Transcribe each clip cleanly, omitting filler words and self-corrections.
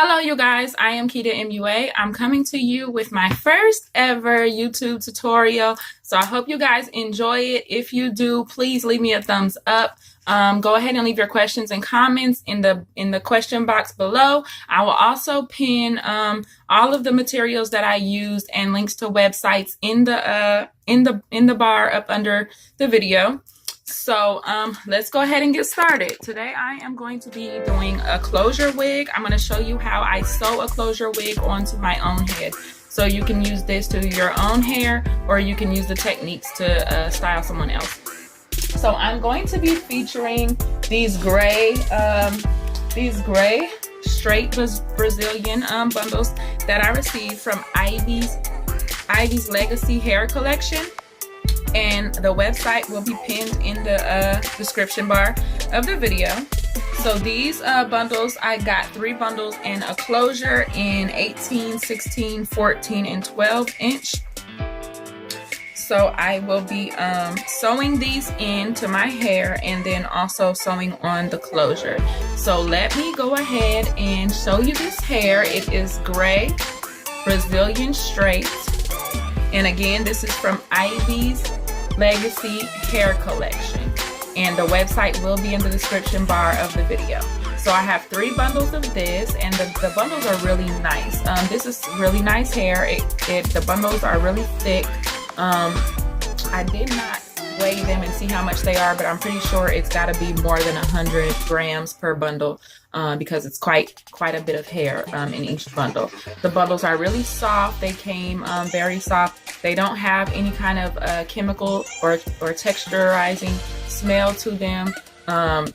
Hello, you guys. I am Keita MUA. I'm coming to you with my first ever YouTube tutorial. So I hope you guys enjoy it. If you do, please leave me a thumbs up. Go ahead and leave your questions and comments in the question box below. I will also pin all of the materials that I used and links to websites in the bar up under the video. So let's go ahead and get started. Today I am going to be doing a closure wig. I'm going to show you how I sew a closure wig onto my own head. So you can use this to your own hair, or you can use the techniques to style someone else. So I'm going to be featuring these gray straight Brazilian bundles that I received from Ivy's Legacy Hair Collection. And the website will be pinned in the description bar of the video. So these bundles, I got 3 bundles and a closure in 18, 16, 14, and 12 inch. So I will be sewing these into my hair and then also sewing on the closure. So let me go ahead and show you this hair. It is gray Brazilian straight. And again, this is from Ivy's Legacy Hair Collection, and the website will be in the description bar of the video. So I have 3 bundles of this, and the bundles are really nice. This is really nice hair. The bundles are really thick. I did not weigh them and see how much they are, but I'm pretty sure it's got to be more than 100 grams per bundle because it's quite a bit of hair in each bundle. The bundles are really soft. They came very soft. They don't have any kind of chemical or texturizing smell to them.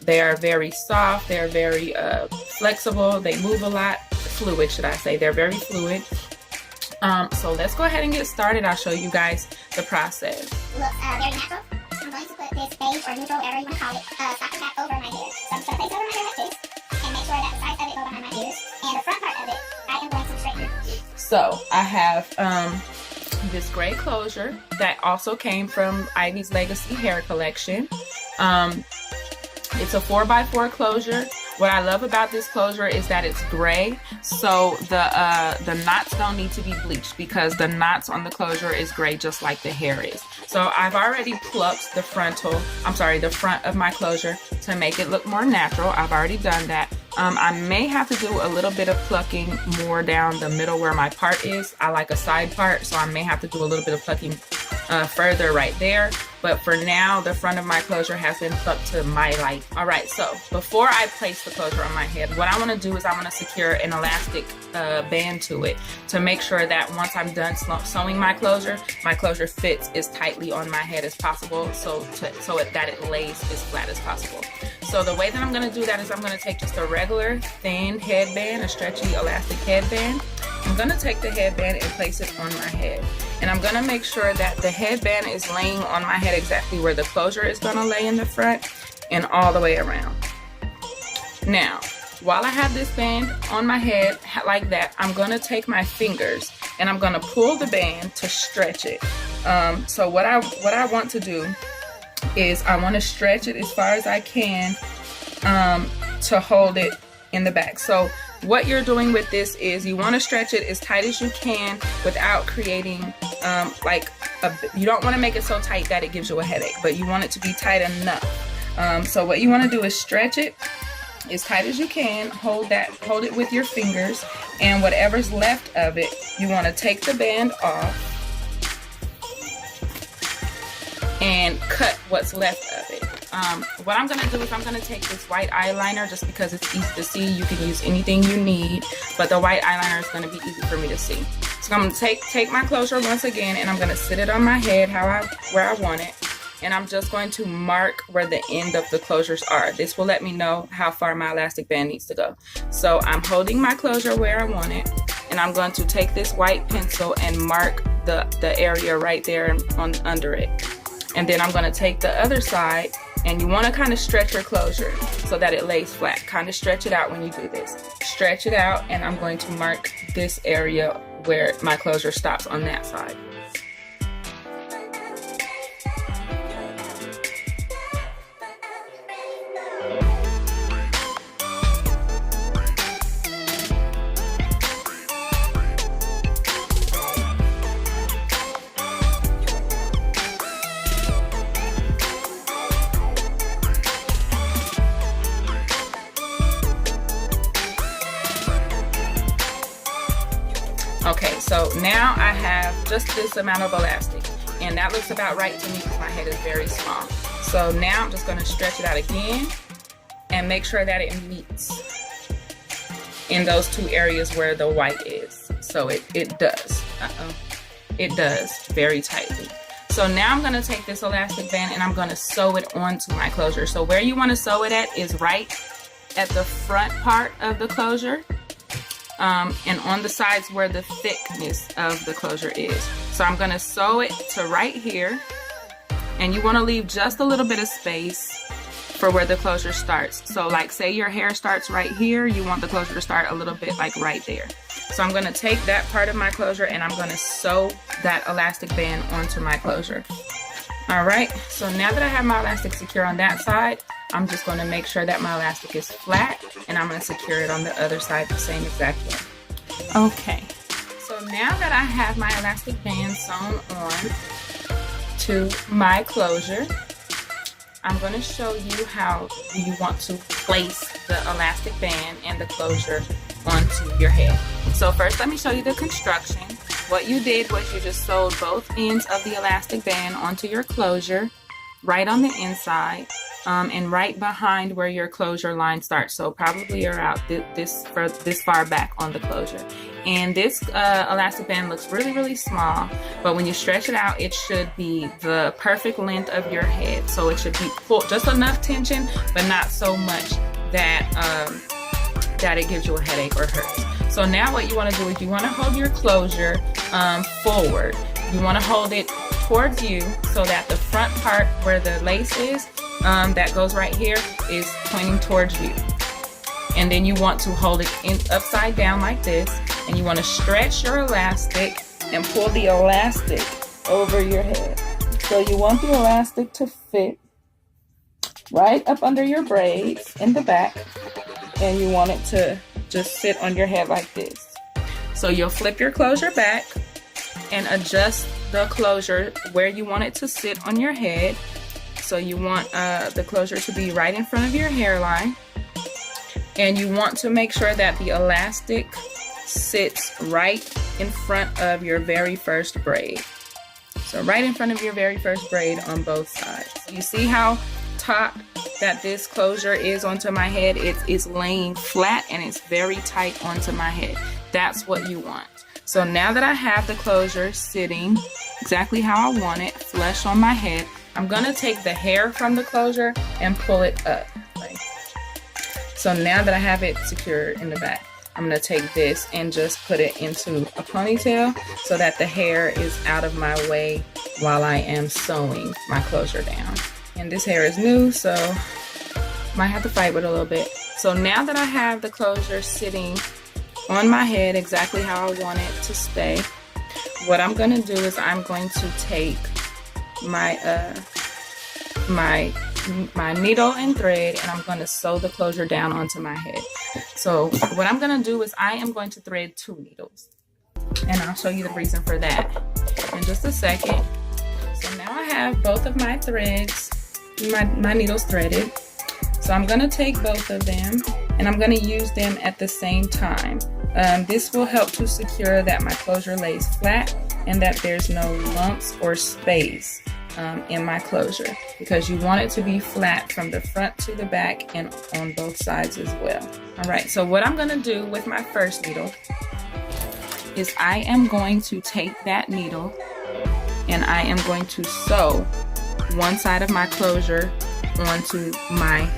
They are very soft. They're very flexible. They move a lot. Fluid, should I say. They're very fluid. So let's go ahead and get started. I'll show you guys the process. Looks very natural. I'm going to put this beige or neutral, whatever you want to call it, stocking cap over my hair. So I'm just going to place it over my hair like this and make sure that the sides of it go behind my ears. And the front part of it, I am going to straighten it. So I have this gray closure that also came from Ivy's Legacy Hair Collection. It's a 4x4 closure. What I love about this closure is that it's gray, so the knots don't need to be bleached because the knots on the closure is gray just like the hair is. So I've already plucked the front of my closure to make it look more natural. I've already done that. I may have to do a little bit of plucking more down the middle where my part is. I like a side part, so I may have to do a little bit of plucking further right there. But for now, the front of my closure has been plucked to my liking. All right, so before I place the closure on my head, what I want to do is I want to secure an elastic band to it to make sure that once I'm done sewing my closure fits as tightly on my head as possible, so that it lays as flat as possible. So the way that I'm going to do that is I'm going to take just a regular thin headband, a stretchy elastic headband. I'm going to take the headband and place it on my head. And I'm going to make sure that the headband is laying on my head exactly where the closure is going to lay in the front and all the way around. Now, while I have this band on my head like that, I'm going to take my fingers and I'm going to pull the band to stretch it. So what I want to do is I want to stretch it as far as I can to hold it in the back. So what you're doing with this is you want to stretch it as tight as you can without creating you don't want to make it so tight that it gives you a headache, but you want it to be tight enough. So what you want to do is stretch it as tight as you can, hold it with your fingers, and whatever's left of it, you want to take the band off and cut what's left of it. What I'm going to do is I'm going to take this white eyeliner just because it's easy to see. You can use anything you need, but the white eyeliner is going to be easy for me to see. So I'm going to take my closure once again and I'm going to sit it on my head where I want it. And I'm just going to mark where the end of the closures are. This will let me know how far my elastic band needs to go. So I'm holding my closure where I want it, and I'm going to take this white pencil and mark the area right there under it. And then I'm going to take the other side, and you want to kind of stretch your closure so that it lays flat. Kind of stretch it out when you do this. Stretch it out, and I'm going to mark this area where my closure stops on that side. Okay, so now I have just this amount of elastic, and that looks about right to me because my head is very small. So now I'm just going to stretch it out again and make sure that it meets in those two areas where the white is. So it does. It does very tightly. So now I'm going to take this elastic band and I'm going to sew it onto my closure. So where you want to sew it at is right at the front part of the closure. And on the sides where the thickness of the closure is. So I'm going to sew it to right here, and you want to leave just a little bit of space for where the closure starts. So like say your hair starts right here, you want the closure to start a little bit like right there. So I'm going to take that part of my closure and I'm going to sew that elastic band onto my closure. Alright, so now that I have my elastic secure on that side, I'm just going to make sure that my elastic is flat, and I'm going to secure it on the other side the same exact way. Okay, so now that I have my elastic band sewn on to my closure, I'm going to show you how you want to place the elastic band and the closure onto your head. So first let me show you the construction. What you did was you just sewed both ends of the elastic band onto your closure, right on the inside, and right behind where your closure line starts. So probably you're out this far back on the closure. And this elastic band looks really, really small, but when you stretch it out, it should be the perfect length of your head. So it should be full, just enough tension, but not so much that that it gives you a headache or hurts. So now what you want to do is you want to hold your closure forward. You want to hold it towards you so that the front part where the lace is, that goes right here, is pointing towards you. And then you want to hold it upside down like this, and you want to stretch your elastic and pull the elastic over your head. So you want the elastic to fit right up under your braids in the back, and you want it to just sit on your head like this. So you'll flip your closure back and adjust the closure where you want it to sit on your head. So you want the closure to be right in front of your hairline, and you want to make sure that the elastic sits right in front of your very first braid. So right in front of your very first braid on both sides. You see how taut that this closure is onto my head? It's laying flat and it's very tight onto my head. That's what you want. So now that I have the closure sitting exactly how I want it, flush on my head, I'm gonna take the hair from the closure and pull it up. Right? So now that I have it secured in the back, I'm gonna take this and just put it into a ponytail so that the hair is out of my way while I am sewing my closure down. And this hair is new, so might have to fight with it a little bit. So now that I have the closure sitting on my head exactly how I want it to stay, what I'm gonna do is I'm going to take my my needle and thread, and I'm going to sew the closure down onto my head. So what I'm going to do is I am going to thread 2 needles, and I'll show you the reason for that in just a second. So now I have both of my threads, my needles threaded. So I'm going to take both of them and I'm going to use them at the same time. This will help to secure that my closure lays flat and that there's no lumps or space in my closure, because you want it to be flat from the front to the back and on both sides as well. All right, so what I'm going to do with my first needle is I am going to take that needle and I am going to sew one side of my closure onto my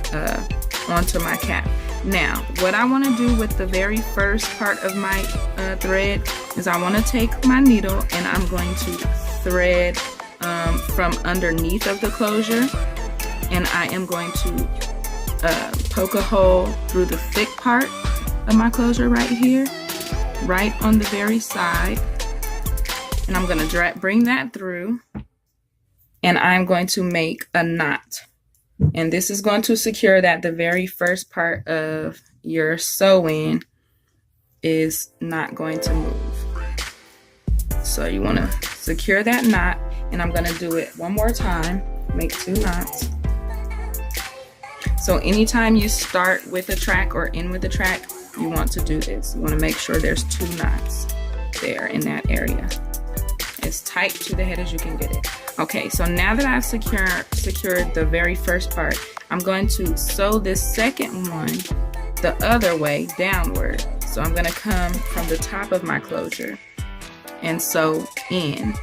cap. Now, what I want to do with the very first part of my thread is I want to take my needle and I'm going to thread from underneath of the closure, and I am going to poke a hole through the thick part of my closure right here, right on the very side, and I'm going to bring that through, and I'm going to make a knot. And this is going to secure that the very first part of your sew-in is not going to move. So you want to secure that knot, and I'm going to do it one more time. Make 2 knots. So anytime you start with a track or end with a track, you want to do this. You want to make sure there's 2 knots. there in that area. As tight to the head as you can get it. Okay, so now that I've secured the very first part, I'm going to sew this second one the other way downward. So I'm going to come from the top of my closure and sew in.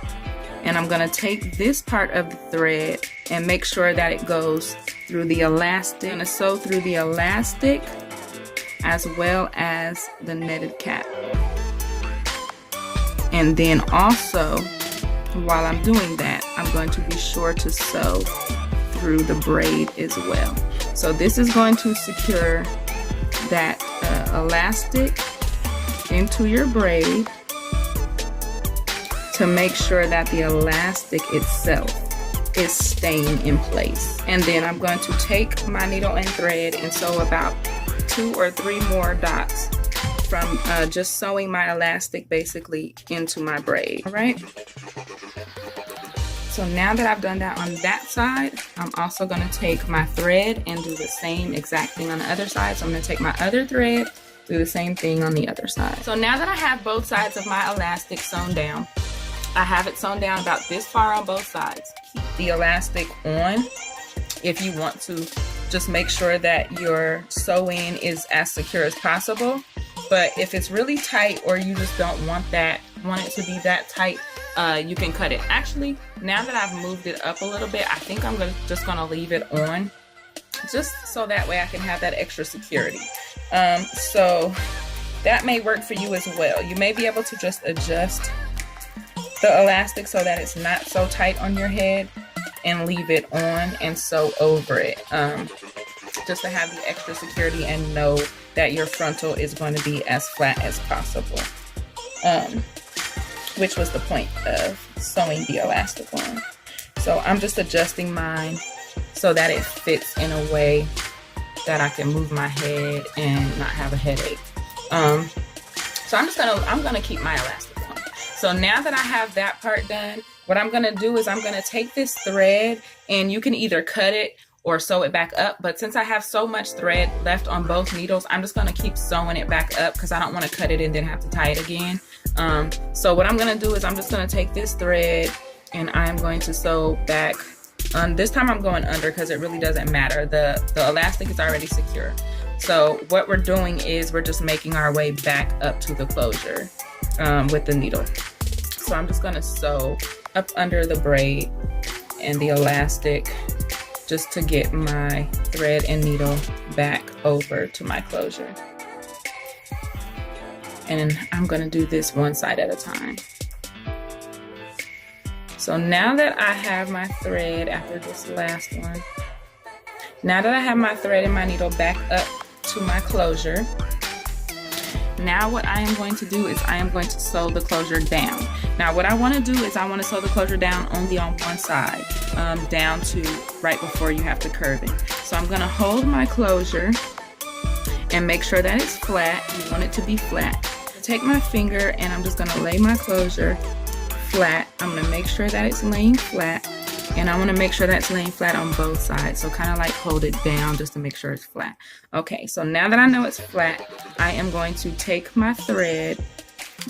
And I'm going to take this part of the thread and make sure that it goes through the elastic. I'm going to sew through the elastic as well as the netted cap. And then also, while I'm doing that, I'm going to be sure to sew through the braid as well. So this is going to secure that elastic into your braid to make sure that the elastic itself is staying in place. And then I'm going to take my needle and thread and sew about 2 or 3 more dots from just sewing my elastic basically into my braid. All right. So now that I've done that on that side, I'm also going to take my thread and do the same exact thing on the other side. So I'm going to take my other thread, do the same thing on the other side. So now that I have both sides of my elastic sewn down, I have it sewn down about this far on both sides. Keep the elastic on if you want to. Just make sure that your sew-in is as secure as possible. But if it's really tight or you just don't want it to be that tight, you can cut it. Actually, now that I've moved it up a little bit, I think I'm just gonna leave it on, just so that way I can have that extra security. So that may work for you as well. You may be able to just adjust the elastic so that it's not so tight on your head and leave it on and sew over it, just to have the extra security and know that your frontal is going to be as flat as possible, which was the point of sewing the elastic on. So I'm just adjusting mine so that it fits in a way that I can move my head and not have a headache. So I'm gonna keep my elastic on. So now that I have that part done, what I'm gonna do is I'm gonna take this thread, and you can either cut it or sew it back up, but since I have so much thread left on both needles, I'm just gonna keep sewing it back up because I don't want to cut it and then have to tie it again. So what I'm gonna do is I'm just gonna take this thread and I'm going to sew back. This time I'm going under because it really doesn't matter. The elastic is already secure. So what we're doing is we're just making our way back up to the closure with the needle. So I'm just gonna sew up under the braid and the elastic just to get my thread and needle back over to my closure. And I'm gonna do this one side at a time. So now that I have my thread after this last one, now that I have my thread and my needle back up to my closure, now what I am going to do is I am going to sew the closure down. Now what I want to do is I want to sew the closure down only on one side, down to right before you have to curve it. So I'm going to hold my closure and make sure that it's flat. You want it to be flat. Take my finger and I'm just going to lay my closure flat. I'm going to make sure that it's laying flat, and I want to make sure that's laying flat on both sides. So kind of like hold it down just to make sure it's flat. Okay, so now that I know it's flat, I am going to take my thread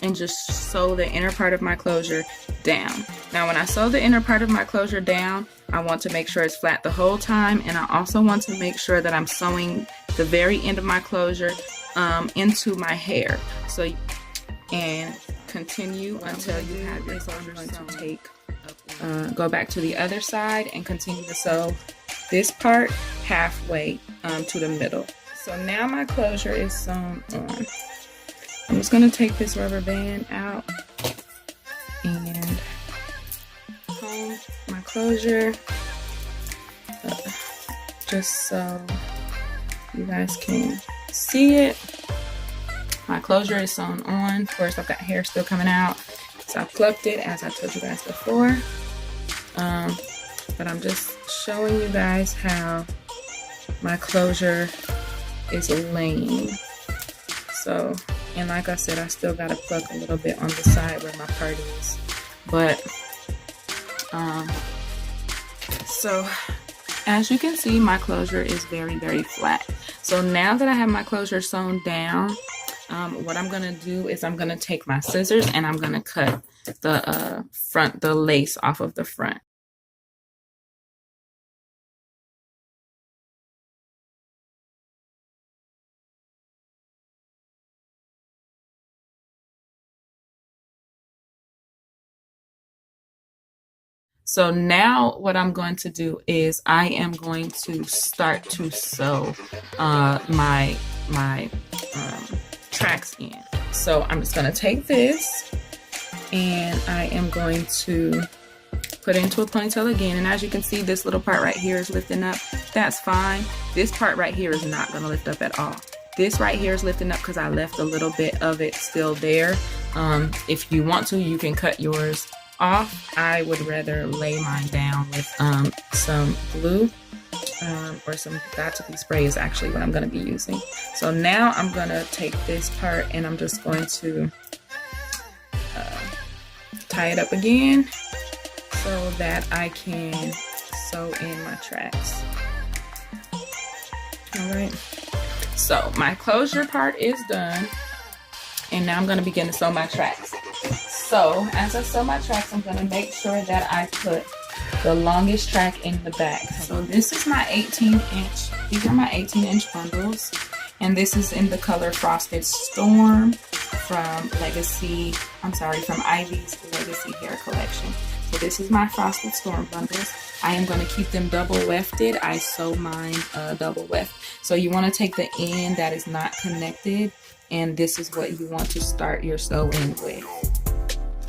and just sew the inner part of my closure down. Now when I sew the inner part of my closure down, I want to make sure it's flat the whole time, and I also want to make sure that I'm sewing the very end of my closure into my hair. So, and continue until you have your closure. I'm going to take go back to the other side and continue to sew this part halfway to the middle. So now my closure is sewn on. I'm just going to take this rubber band out and comb my closure just so you guys can see it. My closure is sewn on. Of course, I've got hair still coming out, so I plucked it as I told you guys before. But I'm just showing you guys how my closure is laying. So, and like I said, I still got to pluck a little bit on the side where my part is. But, so as you can see, my closure is very, very flat. So now that I have my closure sewn down, what I'm gonna do is I'm gonna take my scissors and I'm gonna cut the lace off of the front. So now what I'm going to do is I am going to start to sew my tracks in. So I'm just going to take this and I am going to put it into a ponytail again. And as you can see, this little part right here is lifting up. That's fine. This part right here is not going to lift up at all. This right here is lifting up because I left a little bit of it still there. If you want to, you can cut yours off. I would rather lay mine down with some glue or some got2be spray is actually what I'm going to be using. So now I'm going to take this part and I'm just going to tie it up again so that I can sew in my tracks. Alright, so my closure part is done and now I'm going to begin to sew my tracks. So as I sew my tracks, I'm going to make sure that I put the longest track in the back. So this is my 18-inch, these are my 18-inch bundles, and this is in the color Frosted Storm from Ivy's Legacy Hair Collection. So this is my Frosted Storm bundles. I am going to keep them double wefted. I sew mine double weft. So you want to take the end that is not connected, and this is what you want to start your sewing with.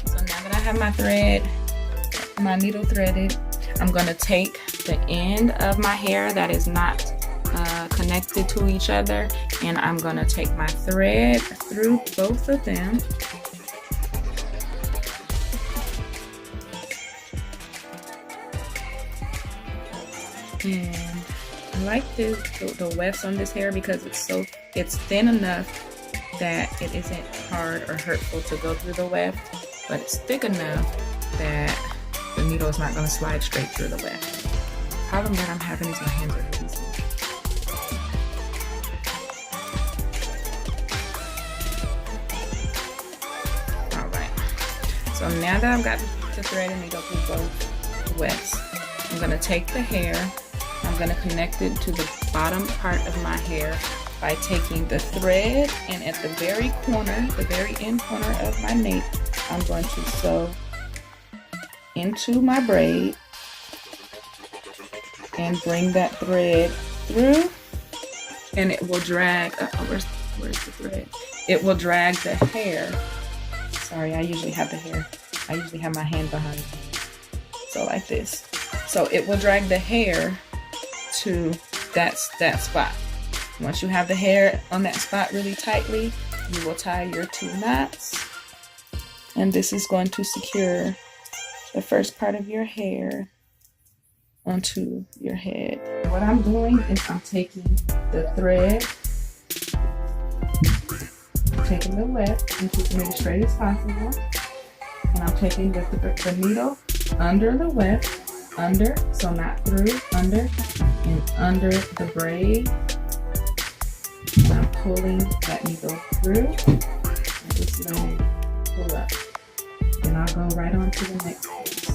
So now that I have my thread, my needle threaded, I'm going to take the end of my hair that is not connected to each other, and I'm going to take my thread through both of them. And I like the wefts on this hair because it's thin enough that it isn't hard or hurtful to go through the weft, but it's thick enough that the needle is not going to slide straight through the weft. The problem that I'm having is my hands are greasy. Alright, so now that I've got the thread and needle through both wefts, I'm going to take the hair, I'm going to connect it to the bottom part of my hair by taking the thread, and at the very corner, the very end corner of my nape, I'm going to sew into my braid and bring that thread through, and it will drag, where's the thread? It will drag the hair. Sorry, I usually have my hand behind me. So like this. So it will drag the hair to that spot. Once you have the hair on that spot really tightly, you will tie your 2 knots, and this is going to secure the first part of your hair onto your head. What I'm doing is I'm taking the thread, taking the weft and keeping it as straight as possible, and I'm taking the needle under the weft, so not through, and under the braid. And I'm pulling that needle through and just letting it pull up. Then I'll go right on to the next piece,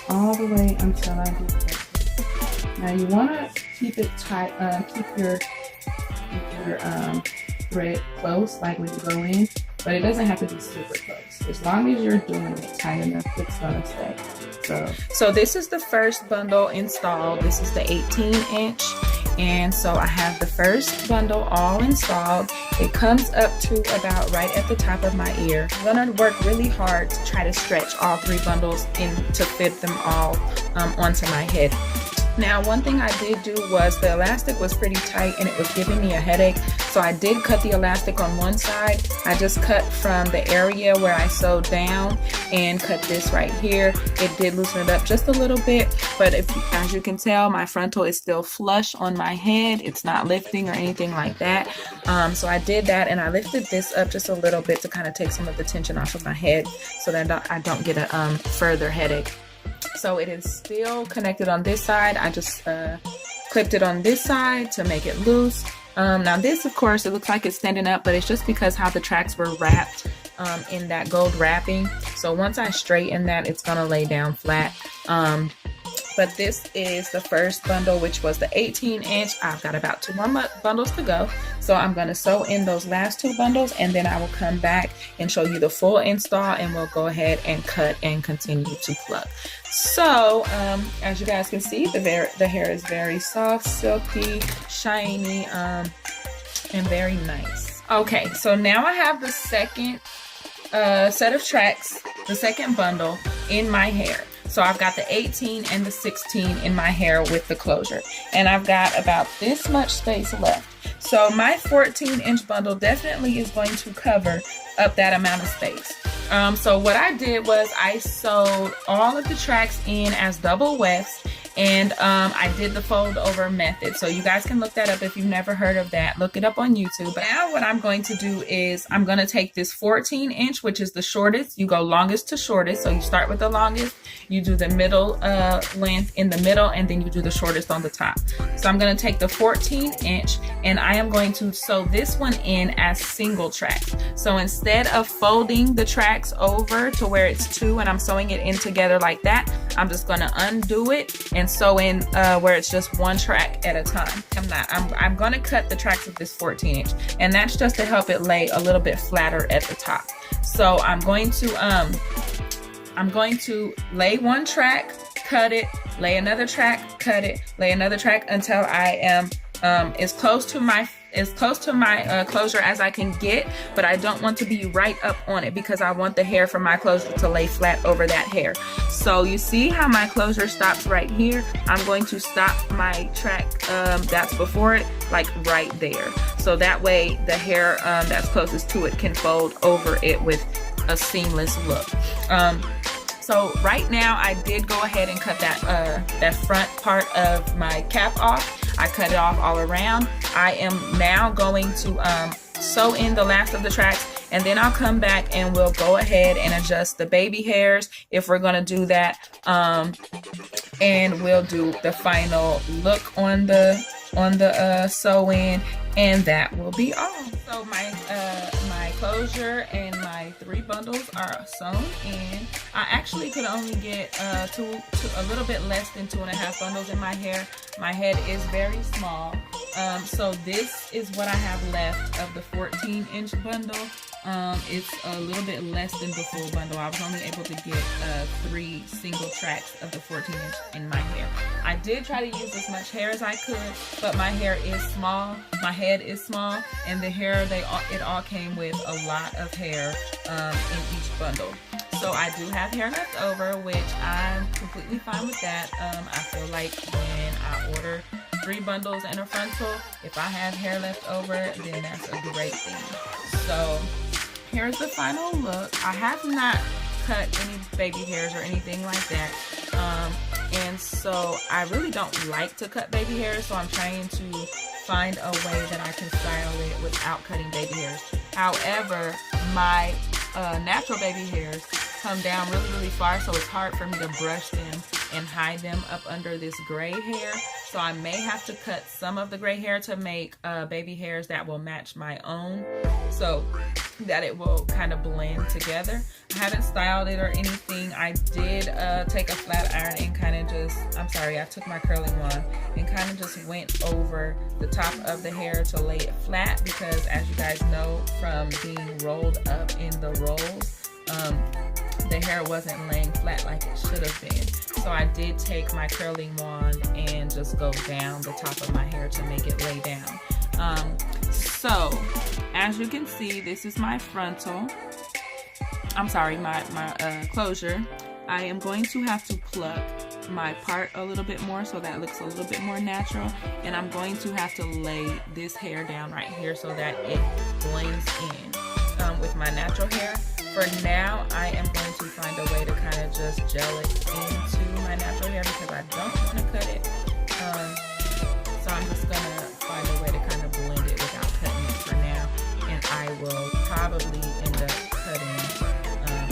all the way until I get there. Now you want to keep it tight, keep your thread close, like when you go in, but it doesn't have to be super close. As long as you're doing it tight enough, it's gonna stay. So this is the first bundle installed. This is the 18-inch. And so I have the first bundle all installed. It comes up to about right at the top of my ear. I'm gonna work really hard to try to stretch all 3 bundles in to fit them all onto my head. Now, one thing I did do was the elastic was pretty tight and it was giving me a headache. So I did cut the elastic on one side. I just cut from the area where I sewed down and cut this right here. It did loosen it up just a little bit, but as you can tell, my frontal is still flush on my head. It's not lifting or anything like that. So I did that, and I lifted this up just a little bit to kind of take some of the tension off of my head so that I don't get a further headache. So it is still connected on this side. I just clipped it on this side to make it loose, Now this, of course, it looks like it's standing up, but it's just because how the tracks were wrapped in that gold wrapping. So once I straighten that, it's gonna lay down flat. But this is the first bundle, which was the 18-inch. I've got about 2 more bundles to go. So I'm gonna sew in those last 2 bundles, and then I will come back and show you the full install, and we'll go ahead and cut and continue to plug. So as you guys can see, the hair is very soft, silky, shiny, and very nice. Okay, so now I have the second set of tracks, the second bundle in my hair. So I've got the 18 and the 16 in my hair with the closure, and I've got about this much space left. So my 14-inch bundle definitely is going to cover up that amount of space. So what I did was I sewed all of the tracks in as double wefts, and I did the fold over method. So you guys can look that up if you've never heard of that. Look it up on YouTube. But now what I'm going to do is I'm going to take this 14-inch, which is the shortest. You go longest to shortest. So you start with the longest, you do the middle length in the middle, and then you do the shortest on the top. So I'm going to take the 14-inch, and I am going to sew this one in as single tracks. So instead of folding the tracks over to where it's 2 and I'm sewing it in together like that, I'm just going to undo it and sew in where it's just 1 track at a time. I'm going to cut the tracks of this 14-inch, and that's just to help it lay a little bit flatter at the top. So I'm going to lay 1 track, cut it, lay another track, cut it, lay another track until I am as close to my closure as I can get, but I don't want to be right up on it because I want the hair from my closure to lay flat over that hair. So you see how my closure stops right here? I'm going to stop my track that's before it, like right there. So that way the hair that's closest to it can fold over it with a seamless look. So right now I did go ahead and cut that front part of my cap off. I cut it off all around. I am now going to sew in the last of the tracks, and then I'll come back and we'll go ahead and adjust the baby hairs if we're gonna do that, and we'll do the final look on the sew-in, and that will be all. So my closure and my 3 bundles are sewn in. I actually could only get a little bit less than 2.5 bundles in my hair. My head is very small, so this is what I have left of the 14-inch bundle. It's a little bit less than the full bundle. I was only able to get 3 single tracks of the 14-inch in my hair. I did try to use as much hair as I could, but my hair is small, my head is small, and the hair, it all came with a lot of hair in each bundle. So I do have hair left over, which I'm completely fine with that. I feel like when I order 3 bundles and a frontal, if I have hair left over, then that's a great thing. So here's the final look. I have not cut any baby hairs or anything like that. And so I really don't like to cut baby hairs, so I'm trying to find a way that I can style it without cutting baby hairs. However, my natural baby hairs come down really far, so it's hard for me to brush them and hide them up under this gray hair. So I may have to cut some of the gray hair to make baby hairs that will match my own, so that it will kind of blend together. I haven't styled it or anything. I did take a flat iron and kind of just, I took my curling wand and kind of just went over the top of the hair to lay it flat, because as you guys know from being rolled up in the rolls, the hair wasn't laying flat like it should have been. So I did take my curling wand and just go down the top of my hair to make it lay down. So as you can see, this is my frontal. My closure. I am going to have to pluck my part a little bit more so that looks a little bit more natural, and I'm going to have to lay this hair down right here so that it blends in with my natural hair. For now, I am going to find a way to kind of just gel it into my natural hair because I don't want to cut it. So I'm just going to find a way to kind of blend it without cutting it for now. And I will probably end up cutting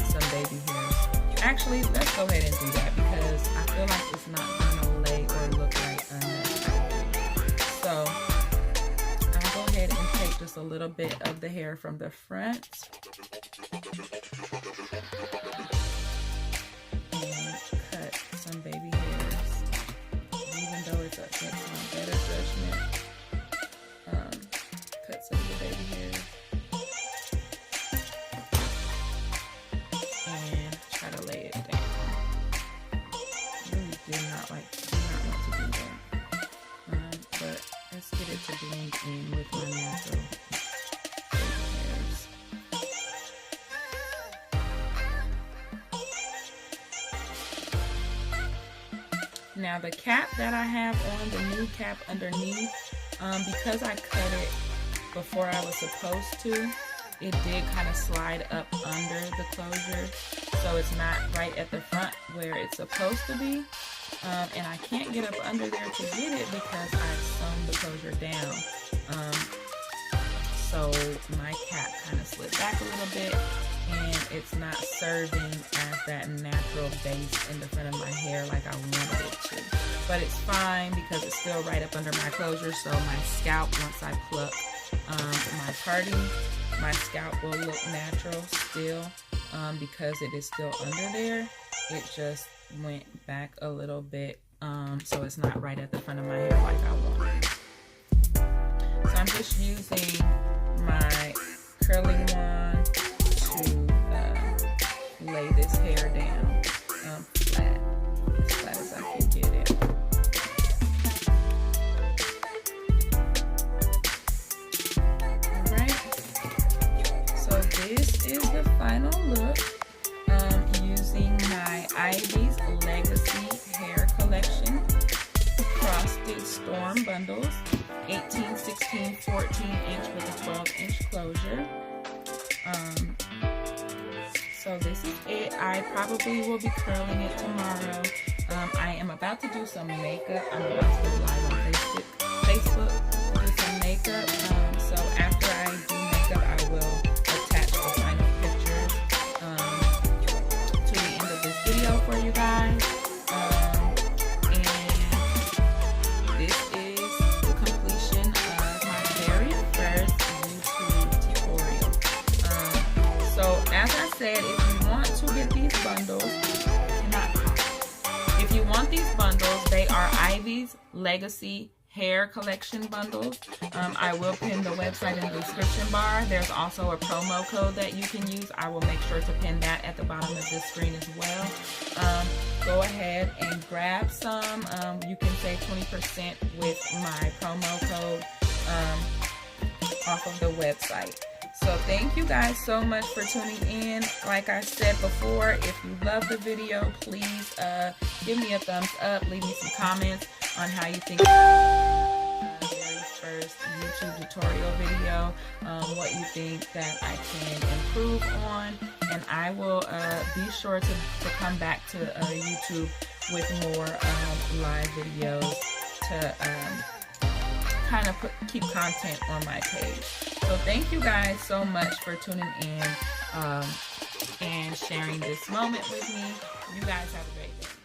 some baby hairs. Actually, let's go ahead and do that because I feel like it's not going to lay or look right unnecessarily. So I'm just a little bit of the hair from the front. And cut some baby hairs. Even though it's against my better judgment, cut some of the baby hairs. And try to lay it down. Really do not want to do that. But let's get it to blend in with my natural baby hairs. Now the cap that I have on, the new cap underneath, because I cut it before I was supposed to, it did kind of slide up under the closure, so it's not right at the front where it's supposed to be. And I can't get up under there to get it because I sewn the closure down. So my cap kind of slid back a little bit, and it's not serving as that natural base in the front of my hair like I wanted it to. But it's fine because it's still right up under my closure, so my scalp, once I pluck my parting, my scalp will look natural still, because it is still under there. It just went back a little bit, so it's not right at the front of my hair like I wanted. So I'm just using my curling wand to lay this hair down flat, as flat as I can get it. This is the final look, using my Ivy's Legacy Hair Collection Frosted Storm Bundles, 18, 16, 14 inch with a 12 inch closure. So this is it. I probably will be curling it tomorrow. I am about to do some makeup. I'm about to go live on Facebook, do some makeup. So after I do makeup, I will for you guys, and this is the completion of my very first YouTube tutorial. So as I said, if you want to get these bundles, if you want these bundles, they are Ivy's Legacy Hair Collection bundles. I will pin the website in the description bar. There's also a promo code that you can use. I will make sure to pin that at the bottom of this screen as well. Go ahead and grab some. You can save 20% with my promo code off of the website. So thank you guys so much for tuning in. Like I said before, if you love the video, please give me a thumbs up. Leave me some comments on how you think of the very first YouTube tutorial video, what you think that I can improve on, and I will be sure to come back to YouTube with more live videos to kind of keep content on my page. So thank you guys so much for tuning in and sharing this moment with me. You guys have a great day.